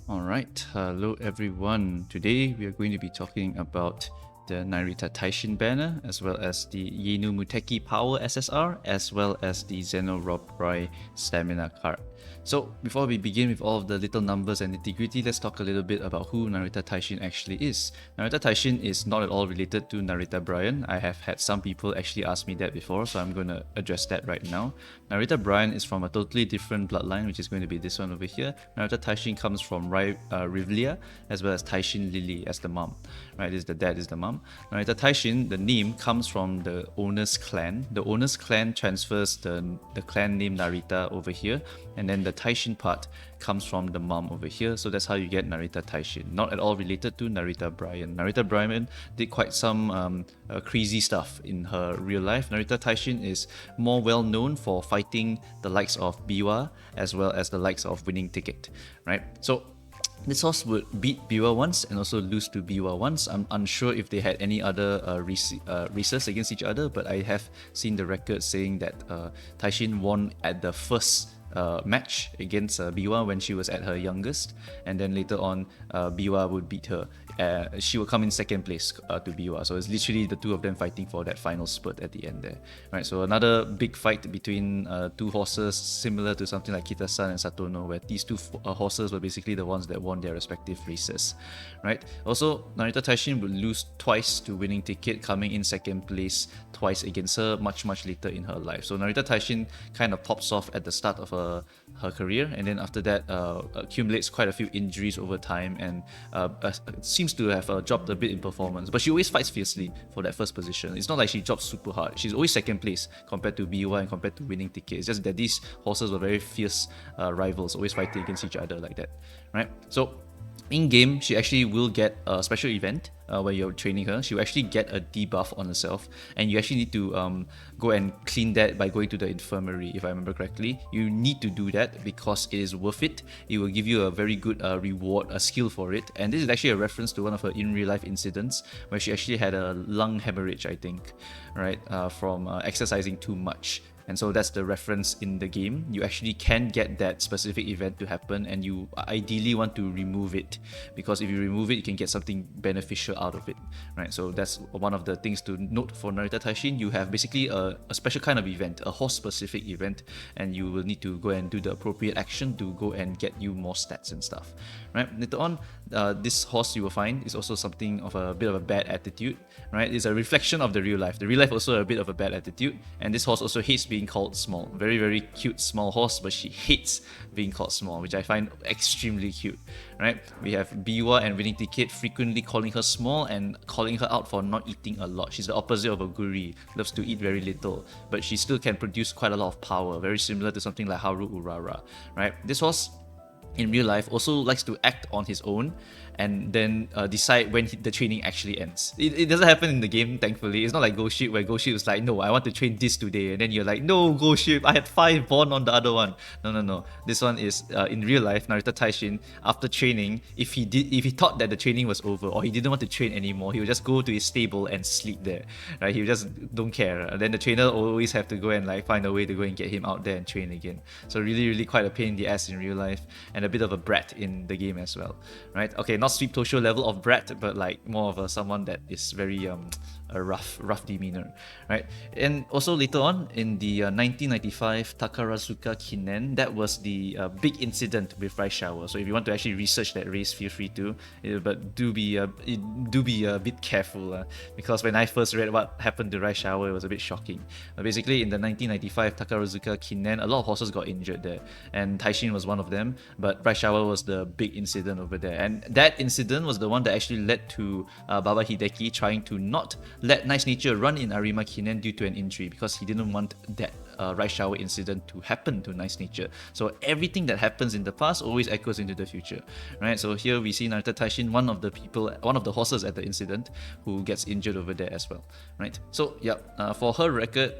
Alright, hello everyone. Today we are going to be talking about the Narita Taishin banner, as well as the Yaeno Muteki Power SSR, as well as the Zenno Robrai Stamina card. So before we begin with all of the little numbers and nitty-gritty, let's talk a little bit about who Narita Taishin actually is. Narita Taishin is not at all related to Narita Bryan. I have had some people actually ask me that before, so I'm going to address that right now. Narita Bryan is from a totally different bloodline, which is going to be this one over here. Narita Taishin comes from Rivlia, as well as Taishin Lily as the mom. Right, this is the dad, is the mom. Narita Taishin, the name comes from the owner's clan. The owner's clan transfers the clan name Narita over here, and then the Taishin part comes from the mom over here. So that's how you get Narita Taishin. Not at all related to Narita Bryan. Narita Bryan did quite some crazy stuff in her real life. Narita Taishin is more well known for fighting the likes of Biwa as well as the likes of Winning Ticket, right? So this horse would beat Biwa once and also lose to Biwa once. I'm unsure if they had any other races against each other, but I have seen the record saying that Taishin won at the first match against Biwa when she was at her youngest, and then later on Biwa would beat her. She would come in second place to Biwa, so it's literally the two of them fighting for that final spurt at the end there. Right, so another big fight between two horses, similar to something like Kitasan and Satono, where these two horses were basically the ones that won their respective races. Right. Also, Narita Taishin would lose twice to Winning Ticket, coming in second place twice against her much later in her life. So Narita Taishin kind of pops off at the start of her career, and then after that accumulates quite a few injuries over time, and seems to have dropped a bit in performance. But she always fights fiercely for that first position. It's not like she drops super hard. She's always second place compared to BY and compared to Winning Ticket. It's just that these horses were very fierce rivals, always fighting against each other like that, right? So in game, she actually will get a special event where you're training her. She will actually get a debuff on herself, and you actually need to go and clean that by going to the infirmary, if I remember correctly. You need to do that because it is worth it. It will give you a very good reward, a skill for it. And this is actually a reference to one of her in real life incidents where she actually had a lung hemorrhage, I think, right, from exercising too much. And so that's the reference in the game. You actually can get that specific event to happen, and you ideally want to remove it, because if you remove it, you can get something beneficial out of it, right? So that's one of the things to note for Narita Taishin. You have basically a special kind of event, a horse-specific event, and you will need to go and do the appropriate action to go and get you more stats and stuff, right? Later on, this horse you will find is also something of a bit of a bad attitude, right? It's a reflection of the real life. The real life also a bit of a bad attitude, and this horse also hates being called small. Very cute small horse, but she hates being called small, which I find extremely cute, right? We have Biwa and Winning Ticket frequently calling her small and calling her out for not eating a lot. She's the opposite of a Guri, loves to eat very little, but she still can produce quite a lot of power, very similar to something like Haru Urara, right? This horse in real life also likes to act on his own and then decide when the training actually ends. It doesn't happen in the game, thankfully. It's not like Ghost Ship, where Ghost Ship is like, no, I want to train this today, and then you're like, no, Ghost Ship, I had 5 born on the other one. No. This one is in real life. Narita Taishin, after training, if he thought that the training was over or he didn't want to train anymore, he would just go to his stable and sleep there. Right? He just don't care. And then the trainer always have to go and like find a way to go and get him out there and train again. So really quite a pain in the ass in real life, and a bit of a brat in the game as well. Right? Okay, not Sweep Tosho level of brat, but like more of someone that is very a rough demeanor, right? And also later on in the 1995 Takarazuka Kinen, that was the big incident with Rice Shower. So if you want to actually research that race, feel free to, but do be a bit careful, because when I first read what happened to Rice Shower, it was a bit shocking. Basically, in the 1995 Takarazuka Kinen, a lot of horses got injured there, and Taishin was one of them. But Rice Shower was the big incident over there, and that incident was the one that actually led to Baba Hideki trying to not let Nice Nature run in Arima Kinen due to an injury, because he didn't want that Rice Shower incident to happen to Nice Nature. So everything that happens in the past always echoes into the future, right? So here we see Narita Taishin, one of the horses at the incident, who gets injured over there as well, right? So yeah, for her record,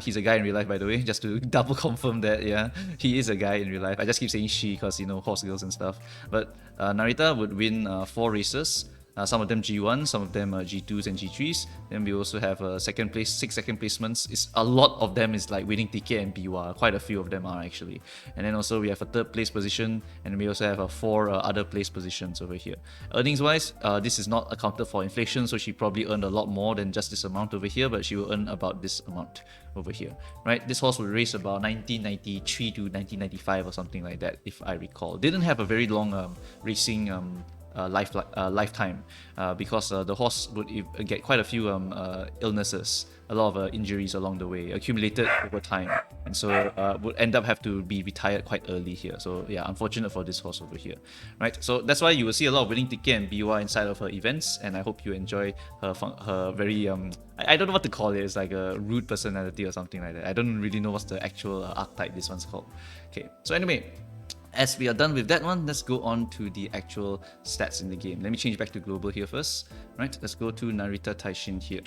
he's a guy in real life, by the way, just to double confirm that, yeah, he is a guy in real life. I just keep saying she because, horse girls and stuff. But Narita would win 4 races. Some of them G1, some of them G2s and G3s. Then we also have second place, 6 second placements. It's a lot of them is like winning ticket and BWA. Quite a few of them are actually. And then also we have a third place position, and we also have 4 other place positions over here. Earnings wise, this is not accounted for inflation, so she probably earned a lot more than just this amount over here, but she will earn about this amount over here, right? This horse will race about 1993 to 1995 or something like that, if I recall. Didn't have a very long racing lifetime because the horse would get quite a few illnesses, a lot of injuries along the way, accumulated over time, and so would end up have to be retired quite early here. So yeah, unfortunate for this horse over here, right? So that's why you will see a lot of winning ticket and BUR inside of her events, and I hope you enjoy her very I don't know what to call it. It's like a rude personality or something like that. I don't really know what's the actual archetype this one's called. Okay, so anyway, as we are done with that one, let's go on to the actual stats in the game. Let me change back to global here first. Right, let's go to Narita Taishin here.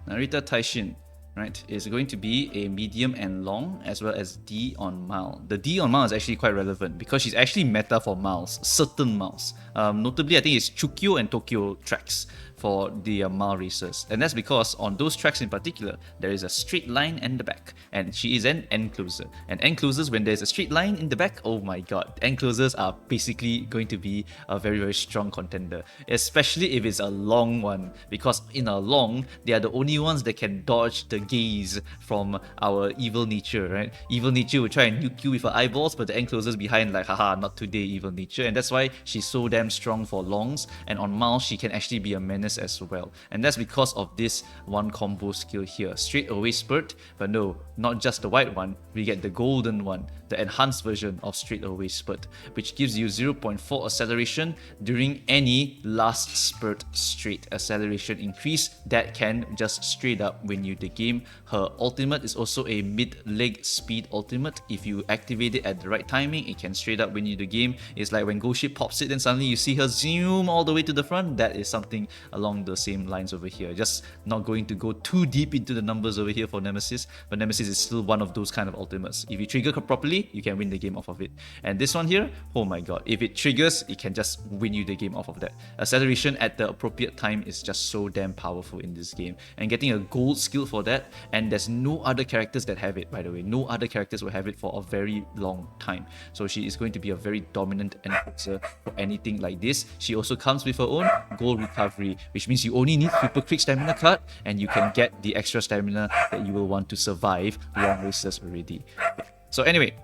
Narita Taishin, right, is going to be a medium and long, as well as D on mile. The D on mile is actually quite relevant because she's actually meta for miles, certain miles. Notably, I think it's Chukyo and Tokyo tracks for the mile races, and that's because on those tracks in particular there is a straight line in the back, and she is an end closer. And end closers, when there's a straight line in the back, oh my god, end closers are basically going to be a very, very strong contender, especially if it's a long one, because in a long they are the only ones that can dodge the gaze from our evil nature, right? Evil nature will try and nuke you with her eyeballs, but the end closers behind like, haha, not today, evil nature. And that's why she's so damn strong for longs, and on miles she can actually be a menace as well. And that's because of this one combo skill here, straight away spurt. But no, not just the white one, we get the golden one, the enhanced version of straight away spurt, which gives you 0.4 acceleration during any last spurt straight acceleration increase that can just straight up win you the game. Her ultimate is also a mid-leg speed ultimate. If you activate it at the right timing, it can straight up win you the game. It's like when Ghost Ship pops it, then suddenly you see her zoom all the way to the front. That is something along the same lines over here. Just not going to go too deep into the numbers over here for Nemesis, but Nemesis is still one of those kind of ultimates. If you trigger properly, you can win the game off of it. And this one here, oh my god, if it triggers, it can just win you the game off of that. Acceleration at the appropriate time is just so damn powerful in this game, and getting a gold skill for that, and there's no other characters that have it, by the way. No other characters will have it for a very long time. So she is going to be a very dominant enhancer for anything like this. She also comes with her own gold recovery, which means you only need super quick stamina card, and you can get the extra stamina that you will want to survive long races already. So anyway,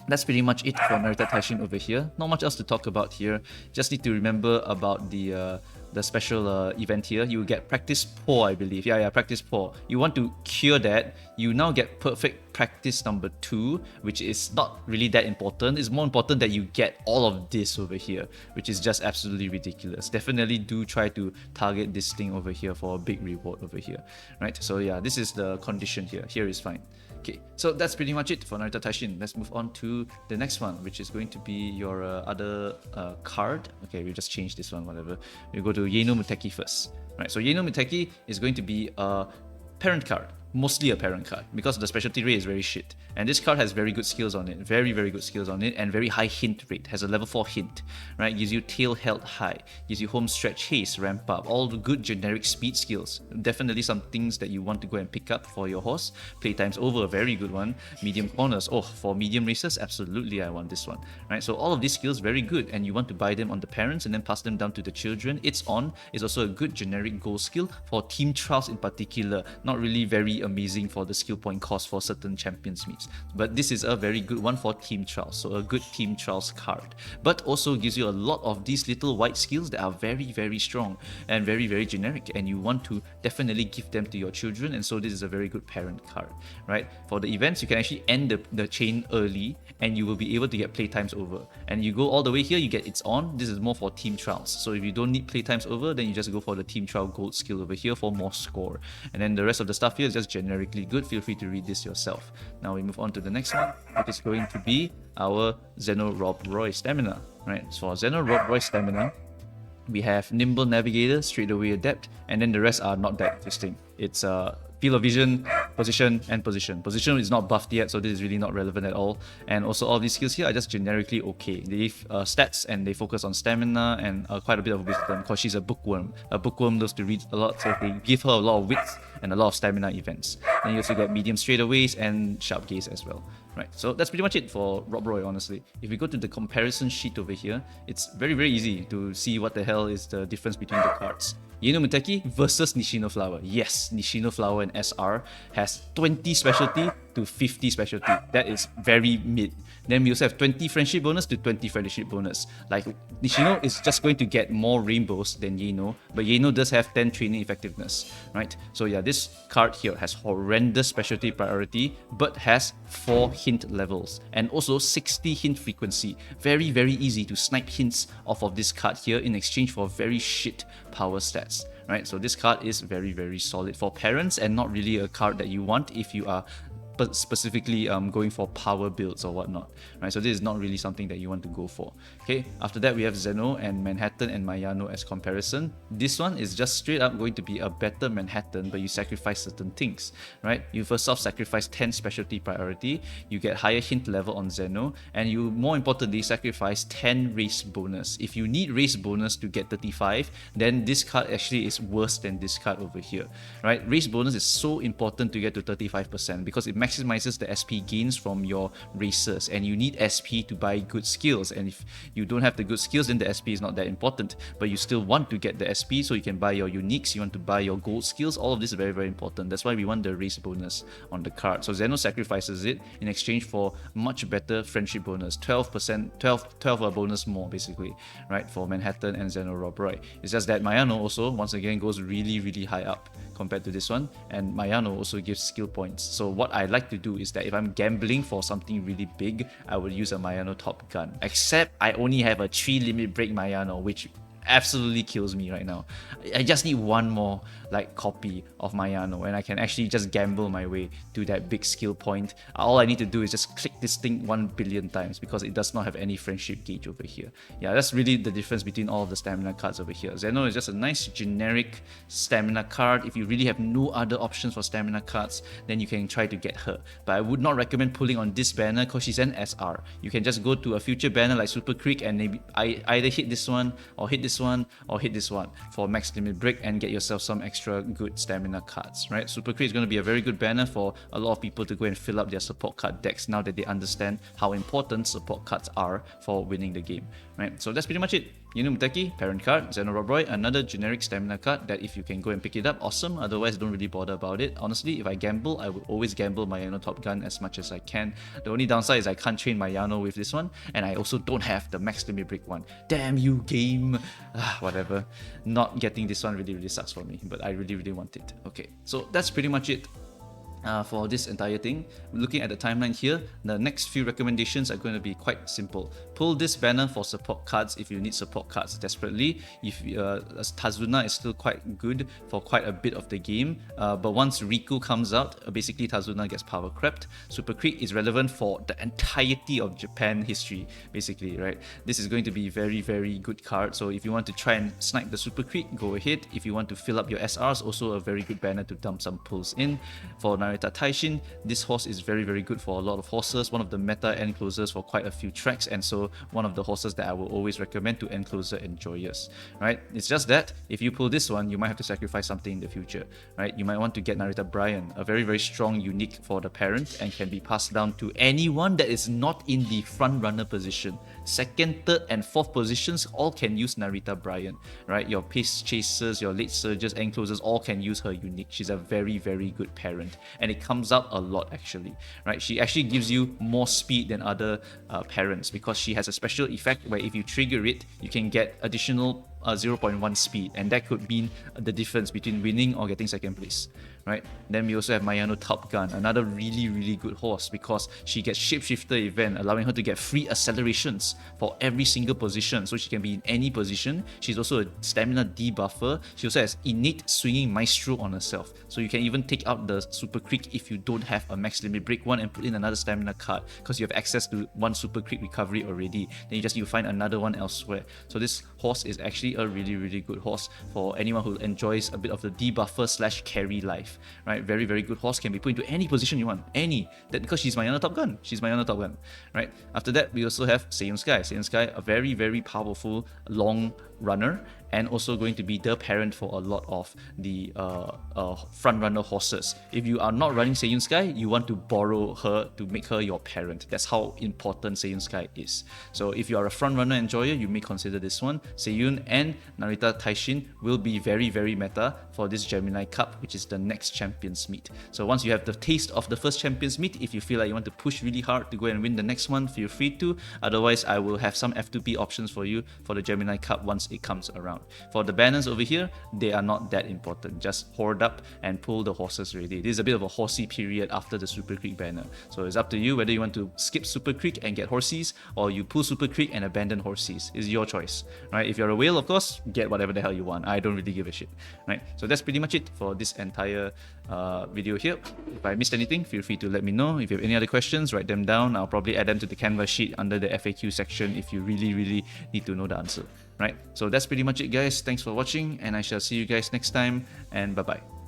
that's pretty much it for Narita Taishin over here. Not much else to talk about here. Just need to remember about the special event here. You get practice poor, I believe. Yeah, practice poor. You want to cure that. You now get perfect practice number 2, which is not really that important. It's more important that you get all of this over here, which is just absolutely ridiculous. Definitely do try to target this thing over here for a big reward over here, right? So yeah, this is the condition here. Here is fine. Okay, so that's pretty much it for Narita Taishin. Let's move on to the next one, which is going to be your other card. Okay, we just changed this one, whatever. We go to Yaeno Muteki first. Right, so Yaeno Muteki is going to be a parent card. Mostly a parent card, because the specialty rate is very shit. And this card has very good skills on it, very, very good skills on it, and very high hint rate. Has a level 4 hint, right? Gives you tail held high, gives you home stretch haste, ramp up, all the good generic speed skills. Definitely some things that you want to go and pick up for your horse. Playtimes over, a very good one. Medium corners, oh, for medium races, absolutely I want this one, right? So all of these skills very good, and you want to buy them on the parents and then pass them down to the children. It's also a good generic goal skill for team trials in particular. Not really very amazing for the skill point cost for certain champions meets, but this is a very good one for team trials, so a good team trials card, but also gives you a lot of these little white skills that are very, very strong and very, very generic, and you want to definitely give them to your children. And so this is a very good parent card, right? For the events, you can actually end the chain early, and you will be able to get playtimes over, and you go all the way here, you get it's on. This is more for team trials, so if you don't need playtimes over, then you just go for the team trial gold skill over here for more score, and then the rest of the stuff here is just generically good. Feel free to read this yourself. Now we move on to the next one, which is going to be our Zenno Rob Roy stamina, right? So for Zenno Rob Roy stamina, we have Nimble Navigator, Straight Away Adept, and then the rest are not that interesting. It's field of vision, position, and position. Position is not buffed yet, so this is really not relevant at all. And also all these skills here are just generically okay. They give stats and they focus on stamina and quite a bit of wisdom because she's a bookworm. A bookworm loves to read a lot, so they give her a lot of wits and a lot of stamina events. Then you also get medium straightaways and sharp gaze as well. Right, so that's pretty much it for Rob Roy, honestly. If we go to the comparison sheet over here, it's very, very easy to see what the hell is the difference between the cards. Yaeno Muteki versus Nishino Flower. Yes, Nishino Flower in SR has 20 specialty to 50 specialty. That is very mid. Then we also have 20 friendship bonus to 20 friendship bonus. Like, Nishino is just going to get more rainbows than Yaeno, but Yaeno does have 10 training effectiveness, right? So yeah, this card here has horrendous specialty priority, but has 4 hint levels and also 60 hint frequency. Very, very easy to snipe hints off of this card here in exchange for very shit power stats. Right, so this card is very, very solid for parents and not really a card that you want if you are specifically going for power builds or whatnot, right? So this is not really something that you want to go for. Okay, after that we have Zenno and Manhattan and Yaeno as comparison. This one is just straight up going to be a better Manhattan, but you sacrifice certain things, right? You first off sacrifice 10 specialty priority, you get higher hint level on Zenno, and you more importantly sacrifice 10 race bonus. If you need race bonus to get 35, then this card actually is worse than this card over here, right? Race bonus is so important to get to 35% because it maximizes the SP gains from your racers, and you need SP to buy good skills, and if you don't have the good skills then the SP is not that important, but you still want to get the SP so you can buy your uniques, you want to buy your gold skills. All of this is very, very important. That's why we want the race bonus on the card. So Zenno sacrifices it in exchange for much better friendship bonus, 12% 12 bonus more basically, right, for Manhattan and Zenno Rob Roy. It's just that Yaeno also once again goes really, really high up compared to this one, and Yaeno also gives skill points. So what I like to do is that if I'm gambling for something really big, I would use a Yaeno Top Gun. Except I only have a 3 limit break Yaeno, which absolutely kills me right now. I just need one more like copy of Yaeno and I can actually just gamble my way to that big skill point. All I need to do is just click this thing 1 billion times because it does not have any friendship gauge over here. Yeah, that's really the difference between all of the stamina cards over here. Zenno is just a nice generic stamina card. If you really have no other options for stamina cards, then you can try to get her. But I would not recommend pulling on this banner because she's an SR. You can just go to a future banner like Super Creek and maybe either hit this one or hit this one or hit this one for max limit break and get yourself some extra good stamina cards, right? Super Creek is going to be a very good banner for a lot of people to go and fill up their support card decks now that they understand how important support cards are for winning the game, right? So that's pretty much it. Yaeno Muteki, parent card, Zenno Rob Roy, another generic stamina card that if you can go and pick it up, awesome. Otherwise, don't really bother about it. Honestly, if I gamble, I would always gamble my Yaeno Top Gun as much as I can. The only downside is I can't train my Yaeno with this one, and I also don't have the max limit break one. Damn you, game! Whatever. Not getting this one really, really sucks for me, but I really, really want it. Okay, so that's pretty much it. For this entire thing. Looking at the timeline here, the next few recommendations are going to be quite simple. Pull this banner for support cards if you need support cards desperately. If Tazuna is still quite good for quite a bit of the game, but once Riku comes out, basically Tazuna gets power crept. Super Creek is relevant for the entirety of Japan history, basically, right? This is going to be very, very good card. So if you want to try and snipe the Super Creek, go ahead. If you want to fill up your SRs, also a very good banner to dump some pulls in. For Narita Taishin, this horse is very, very good for a lot of horses, one of the meta end closers for quite a few tracks, and so one of the horses that I will always recommend to end closer enjoyers, right? It's just that if you pull this one, you might have to sacrifice something in the future, right? You might want to get Narita Brian, a very, very strong unique for the parent and can be passed down to anyone that is not in the front runner position. Second, third, and fourth positions all can use Narita Brian, right? Your pace chasers, your late surges, end closers all can use her unique. She's a very, very good parent, and it comes up a lot actually, right? She actually gives you more speed than other parents because she has a special effect where if you trigger it, you can get additional 0.1 speed, and that could mean the difference between winning or getting second place, right? Then we also have Yaeno Top Gun, another really, really good horse because she gets Shapeshifter event, allowing her to get free accelerations for every single position, so she can be in any position. She's also a stamina debuffer. She also has innate swinging maestro on herself, so you can even take out the Super Creek if you don't have a max limit break one and put in another stamina card because you have access to one Super Creek recovery already. Then you just need to find another one elsewhere. So this horse is actually a really, really good horse for anyone who enjoys a bit of the debuffer slash carry life, right? Very, very good horse, can be put into any position you want, that because she's my Yaeno Top Gun, right? After that, we also have Seiyun Sky. Seiyun Sky, a very, very powerful long runner, and also going to be the parent for a lot of the front runner horses. If you are not running Seiyun Sky, you want to borrow her to make her your parent. That's how important Seiyun Sky is. So if you are a front runner enjoyer, you may consider this one. Seiyun and Narita Taishin will be very, very meta for this Gemini Cup, which is the next Champions Meet. So once you have the taste of the first Champions Meet, if you feel like you want to push really hard to go and win the next one, feel free to. Otherwise, I will have some F2P options for you for the Gemini Cup once it comes around. For the banners over here, they are not that important. Just hoard up and pull the horses ready. This is a bit of a horsey period after the Super Creek banner. So it's up to you whether you want to skip Super Creek and get horsies, or you pull Super Creek and abandon horsies. It's your choice, right? If you're a whale, of course, get whatever the hell you want. I don't really give a shit, right? So that's pretty much it for this entire video here. If I missed anything, feel free to let me know. If you have any other questions, write them down. I'll probably add them to the Canvas sheet under the FAQ section if you really, really need to know the answer, right? So that's pretty much it, guys. Thanks for watching, and I shall see you guys next time, and bye-bye.